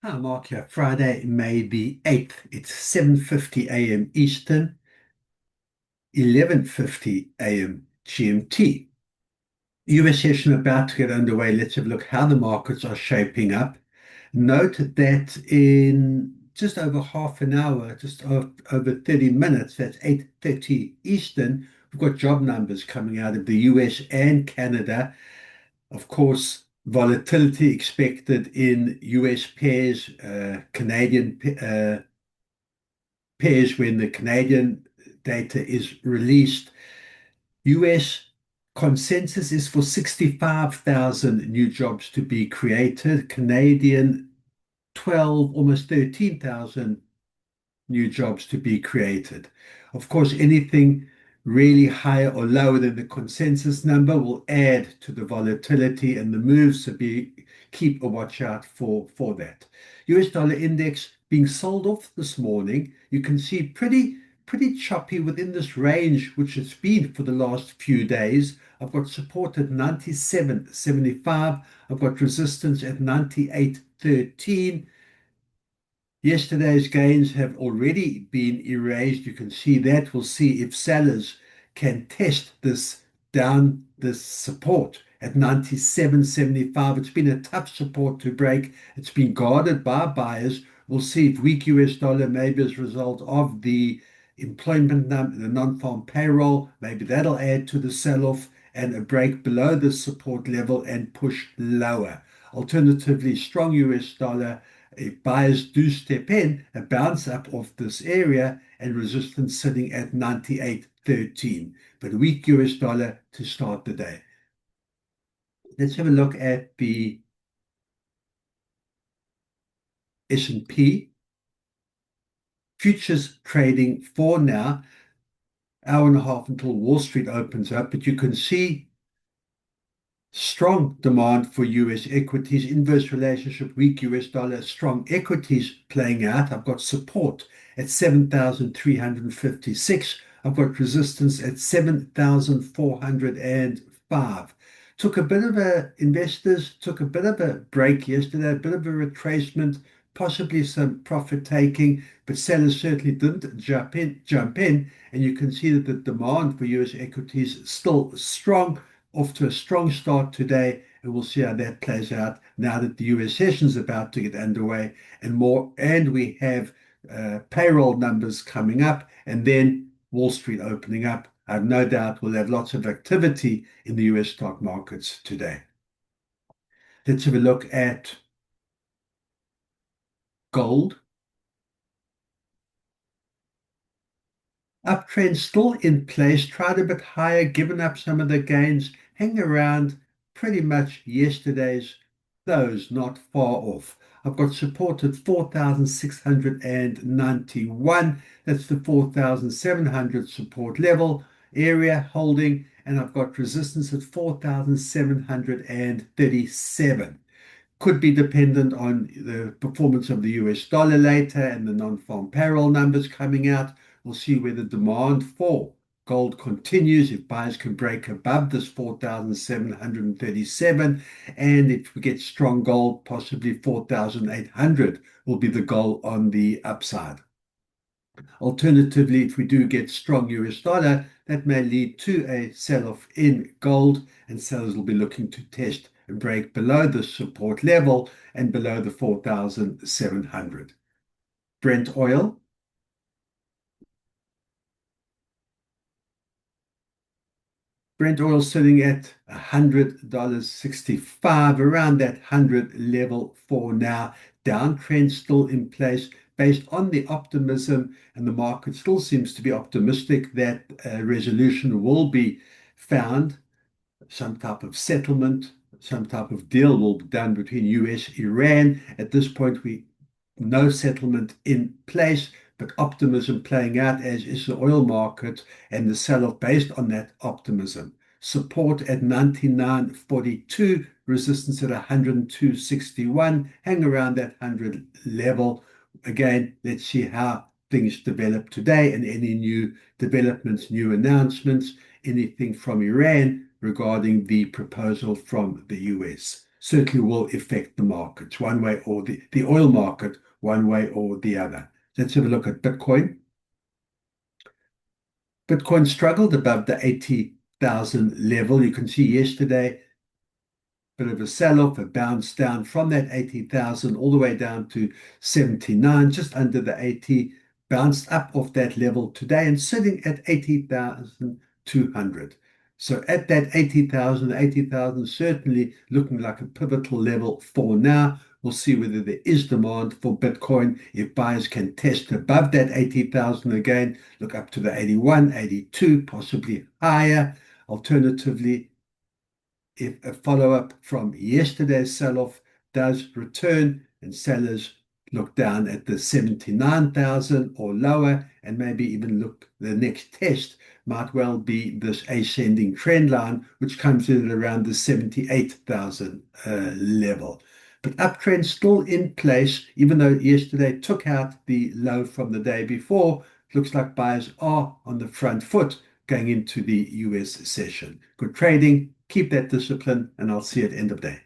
Hi, Mark here. Friday, May the 8th. It's 7:50 a.m. Eastern, 11:50 a.m. GMT. US session about to get underway. Let's have a look how the markets are shaping up. Note that in just over half an hour, over 30 minutes, that's 8:30 Eastern, we've got job numbers coming out of the US and Canada. Of course, volatility expected in US pairs, Canadian pairs when the Canadian data is released. US consensus is for 65,000 new jobs to be created. Canadian 12, almost 13,000 new jobs to be created. Of course, anything really higher or lower than the consensus number will add to the volatility and the moves, so keep a watch out for that. US dollar index being sold off this morning. You can see pretty choppy within this range, which it's been for the last few days. I've got support at 97.75. I've got resistance at 98.13. Yesterday's gains have already been erased. You can see that. We'll see if sellers can test this support at 97.75. It's been a tough support to break. It's been guarded by buyers. We'll see if weak US dollar, maybe as a result of the employment number, the non-farm payroll, maybe that'll add to the sell-off and a break below the support level and push lower. Alternatively, strong US dollar, if buyers do step in, a bounce up off this area and resistance sitting at 98.13, but weak US dollar to start the day. Let's have a look at the S&P futures trading for now, hour and a half until Wall Street opens up, but you can see strong demand for US equities, inverse relationship, weak US dollar, strong equities playing out. I've got support at 7,356. I've got resistance at 7,405. Investors took a bit of a break yesterday, a bit of a retracement, possibly some profit taking, but sellers certainly didn't jump in, and you can see that the demand for US equities is still strong, off to a strong start today, and we'll see how that plays out now that the US session is about to get underway and we have payroll numbers coming up, and then Wall Street opening up. I have no doubt we'll have lots of activity in the US stock markets today. Let's have a look at gold. Uptrend still in place, tried a bit higher, given up some of the gains, hang around pretty much yesterday's lows, not far off. I've got support at 4,691. That's the 4,700 support level area holding, and I've got resistance at 4,737. Could be dependent on the performance of the US dollar later and the non-farm payroll numbers coming out. We'll see where the demand for gold continues, if buyers can break above this 4,737, and if we get strong gold, possibly 4,800 will be the goal on the upside. Alternatively, if we do get strong US dollar, that may lead to a sell-off in gold, and sellers will be looking to test and break below the support level and below the 4,700. Brent oil. Brent oil sitting at $100.65, around that 100 level for now. Downtrend still in place based on the optimism, and the market still seems to be optimistic that a resolution will be found, some type of settlement, some type of deal will be done between US and Iran. At this point, no settlement in place, but optimism playing out, as is the oil market, and the sell-off based on that optimism. Support at 99.42, resistance at 102.61, hang around that 100 level. Again, let's see how things develop today and any new developments, new announcements, anything from Iran regarding the proposal from the US. certainly will affect the markets one way or the oil market one way or the other. Let's have a look at Bitcoin. Bitcoin struggled above the 80,000 level. You can see yesterday, bit of a sell-off, a bounce down from that 80,000 all the way down to 79, just under the 80, bounced up off that level today and sitting at 80,200. So at that 80,000 certainly looking like a pivotal level for now. We'll see whether there is demand for Bitcoin. If buyers can test above that 80,000 again, look up to the 81, 82, possibly higher. Alternatively, if a follow-up from yesterday's sell-off does return and sellers look down at the 79,000 or lower, and maybe even look, the next test might well be this ascending trend line, which comes in at around the 78,000 level. But uptrend still in place, even though yesterday took out the low from the day before. Looks like buyers are on the front foot going into the US session. Good trading, keep that discipline, and I'll see you at the end of day.